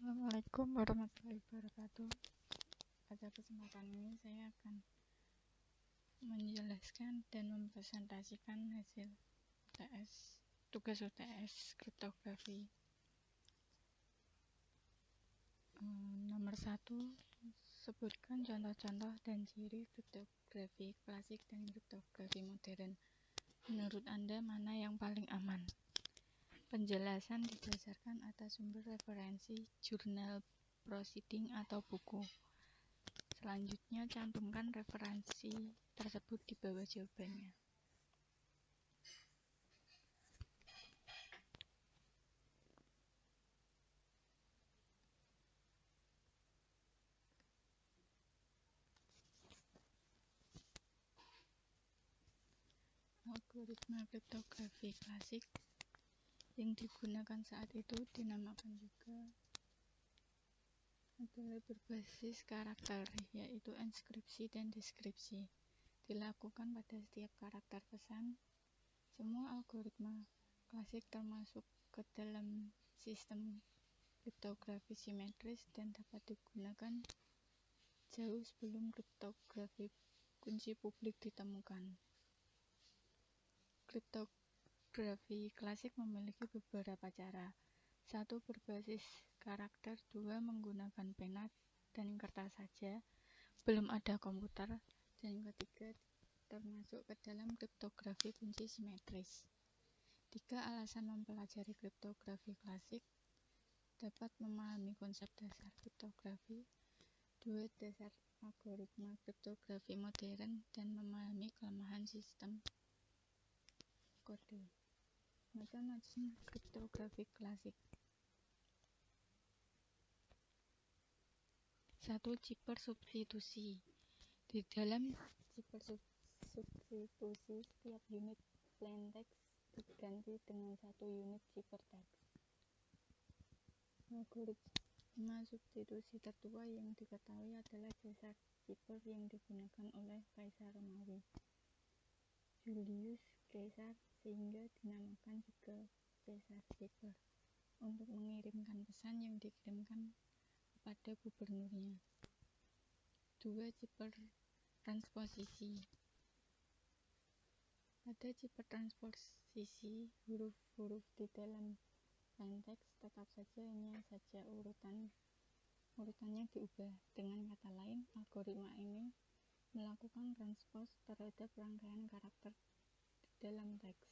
Assalamualaikum warahmatullahi wabarakatuh. Pada kesempatan ini saya akan menjelaskan dan mempresentasikan hasil tugas UTS kriptografi. Nomor 1, sebutkan contoh-contoh dan ciri kriptografi klasik dan kriptografi modern. Menurut Anda mana yang paling aman? Penjelasan didasarkan atas sumber referensi, jurnal, proceeding, atau buku. Selanjutnya, cantumkan referensi tersebut di bawah jawabannya. Algoritma kriptografi klasik yang digunakan saat itu dinamakan juga adalah berbasis karakter, yaitu enskripsi dan deskripsi. Dilakukan pada setiap karakter pesan. Semua algoritma klasik termasuk ke dalam sistem kriptografi simetris dan dapat digunakan jauh sebelum kriptografi kunci publik ditemukan. Kriptografi klasik memiliki beberapa cara. 1. Berbasis karakter. 2. Menggunakan pena dan kertas saja, belum ada komputer. Dan ketiga, termasuk ke dalam kriptografi kunci simetris. 3. Alasan mempelajari kriptografi klasik: dapat memahami konsep dasar kriptografi. 2. Dasar algoritma kriptografi modern dan memahami kelemahan sistem kode. Macam-macam kriptografi klasik. 1. Zipper substitusi. Di dalam zipper substitusi, setiap unit plaintext diganti dengan satu unit ciphertext. Algoritma substitusi tertua yang diketahui adalah Caesar Zipper yang digunakan oleh Kaisar Romawi Julius Caesar, sehingga dinamakan juga Caesar Zipper, untuk mengirimkan pesan yang dikirimkan kepada gubernurnya. 2. Zipper transposisi. Pada zipper transposisi, huruf-huruf di dalam plaintext tetap saja, hanya saja urutannya diubah. Dengan kata lain, algoritma ini melakukan transpose terhadap rangkaian karakter di dalam teks.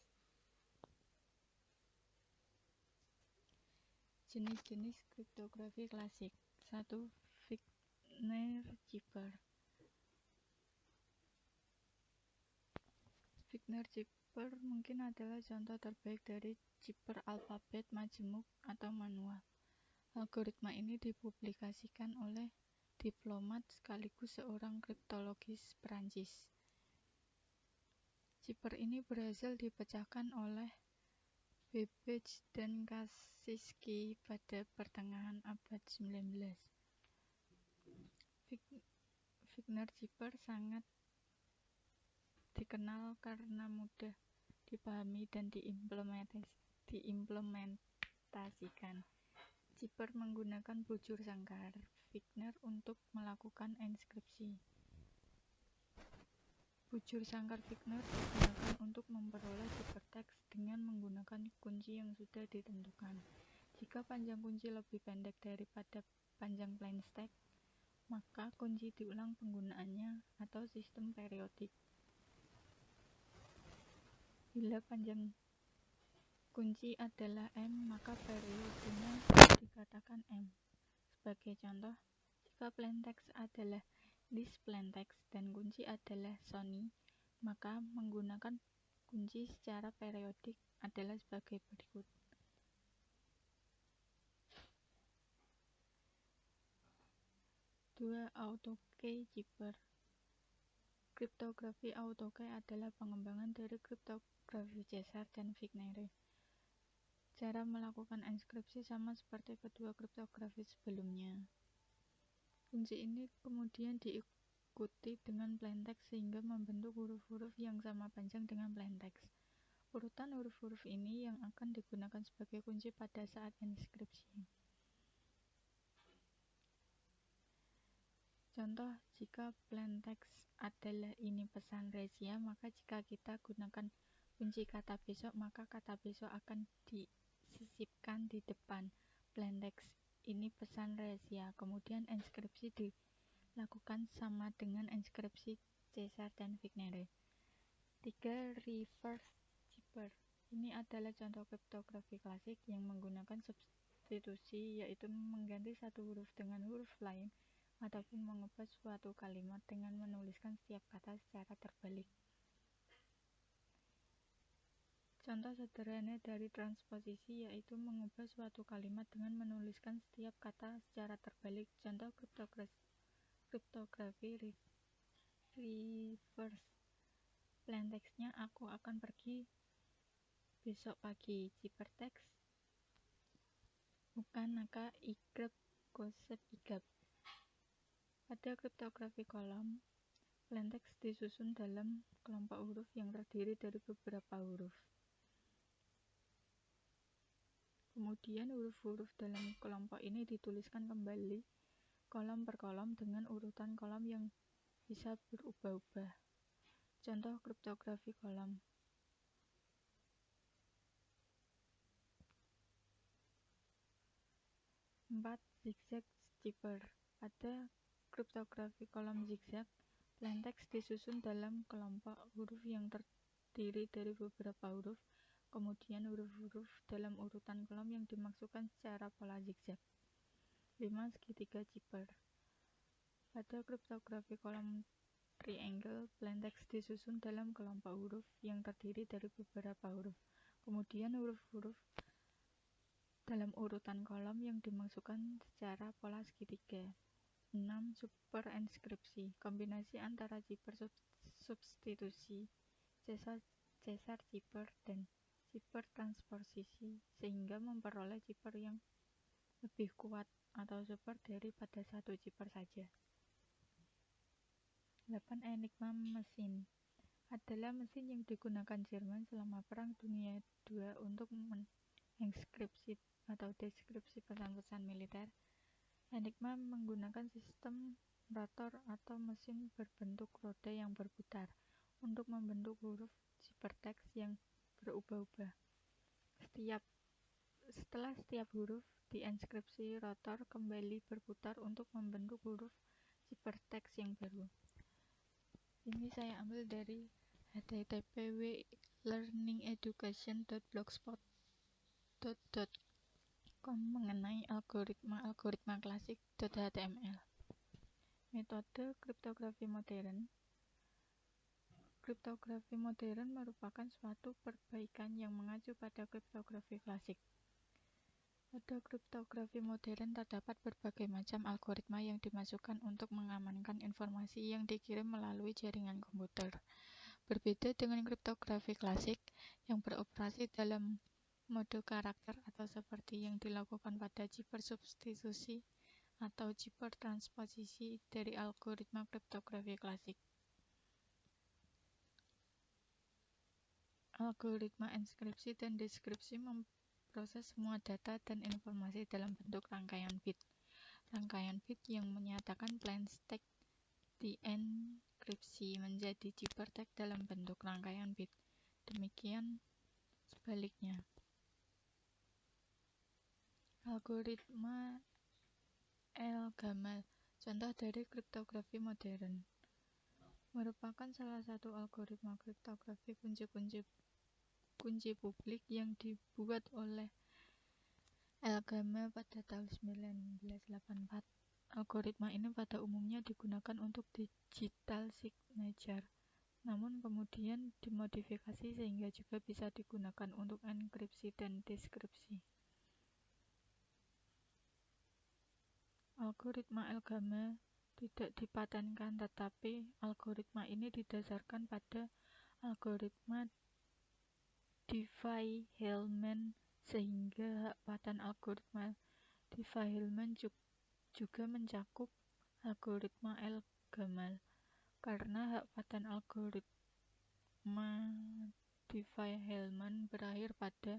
Jenis-jenis kriptografi klasik. 1. Wigner Zipper. Wigner Zipper mungkin adalah contoh terbaik dari zipper alfabet majemuk atau manual. Algoritma ini dipublikasikan oleh diplomat sekaligus seorang kriptologis Perancis. Zipper ini berhasil dipecahkan oleh Babbage dan Kaczynski pada pertengahan abad 19. Wigner Zipper sangat dikenal karena mudah dipahami dan diimplementasikan. Zipper menggunakan bujur sangkar Wigner untuk melakukan enskripsi. Bujur sangkar Wigner digunakan untuk memperoleh ciphertext dengan menggunakan kunci yang sudah ditentukan. Jika panjang kunci lebih pendek daripada panjang plaintext, maka kunci diulang penggunaannya atau sistem periodik. Bila panjang kunci adalah M, maka periodenya dikatakan M. Sebagai contoh, jika plaintext adalah list plaintext dan kunci adalah Sony, maka menggunakan kunci secara periodik adalah sebagai berikut. 2. AutoKey Zipper. Kriptografi AutoKey adalah pengembangan dari kriptografi Caesar dan Wigner. Cara melakukan enskripsi sama seperti kedua kriptografi sebelumnya. Kunci ini kemudian diikuti dengan plaintext sehingga membentuk huruf-huruf yang sama panjang dengan plaintext. Urutan huruf-huruf ini yang akan digunakan sebagai kunci pada saat enskripsi. Contoh, jika plaintext adalah ini pesan rahasia, maka jika kita gunakan kunci kata besok, maka kata besok akan disisipkan di depan plaintext ini pesan rahasia. Kemudian enskripsi dilakukan sama dengan enskripsi Caesar dan Vignere. 3. Reverse zipper. Ini adalah contoh kriptografi klasik yang menggunakan substitusi, yaitu mengganti satu huruf dengan huruf lain ataupun mengubah suatu kalimat dengan menuliskan setiap kata secara terbalik. Contoh sederhana dari transposisi yaitu mengubah suatu kalimat dengan menuliskan setiap kata secara terbalik. Contoh kriptografi reverse. Plaintext-nya aku akan pergi besok pagi. Ciphertext Ukanaka igrep gosep igap. Pada kriptografi kolom, plaintext disusun dalam kelompok huruf yang terdiri dari beberapa huruf. Kemudian huruf-huruf dalam kelompok ini dituliskan kembali kolom per kolom dengan urutan kolom yang bisa berubah-ubah. Contoh kriptografi kolom. 4. Zigzag zipper. Pada kriptografi kolom zigzag, plaintext disusun dalam kelompok huruf yang terdiri dari beberapa huruf, kemudian huruf-huruf dalam urutan kolom yang dimasukkan secara pola zigzag. 5. Segitiga zipper. Pada kriptografi kolom triangle, plaintext disusun dalam kelompok huruf yang terdiri dari beberapa huruf, kemudian huruf-huruf dalam urutan kolom yang dimasukkan secara pola segitiga. 6. Super enskripsi. Kombinasi antara zipper substitusi, Caesar zipper, dan zipper transposisi sehingga memperoleh zipper yang lebih kuat atau super daripada satu zipper saja. 8. Enigma mesin. Adalah mesin yang digunakan Jerman selama Perang Dunia II untuk mengekskripsi atau deskripsi pesan-pesan militer. Enigma menggunakan sistem rotor atau mesin berbentuk roda yang berputar untuk membentuk huruf ciphertext yang berubah-ubah. Setelah setiap huruf dienskripsi, rotor kembali berputar untuk membentuk huruf ciphertext yang baru. Ini saya ambil dari http://www.learningeducation.blogspot.com mengenai algoritma klasik .html. Metode kriptografi modern. Kriptografi modern merupakan suatu perbaikan yang mengacu pada kriptografi klasik. Pada kriptografi modern terdapat berbagai macam algoritma yang dimasukkan untuk mengamankan informasi yang dikirim melalui jaringan komputer. Berbeda dengan kriptografi klasik yang beroperasi dalam mode karakter atau seperti yang dilakukan pada zipper substitusi atau zipper transposisi dari algoritma kriptografi klasik. Algoritma enskripsi dan deskripsi memproses semua data dan informasi dalam bentuk rangkaian bit. Rangkaian bit yang menyatakan plaintext dienkripsi menjadi ciphertext dalam bentuk rangkaian bit. Demikian sebaliknya. Algoritma El-Gamal, contoh dari kriptografi modern, merupakan salah satu algoritma kriptografi kunci publik yang dibuat oleh El-Gamal pada tahun 1984. Algoritma ini pada umumnya digunakan untuk digital signature, namun kemudian dimodifikasi sehingga juga bisa digunakan untuk enkripsi dan deskripsi. Algoritma El-Gamal tidak dipatenkan, tetapi algoritma ini didasarkan pada algoritma Diffie-Hellman sehingga hak paten algoritma Diffie-Hellman juga mencakup algoritma El-Gamal. Karena hak paten algoritma Diffie-Hellman berakhir pada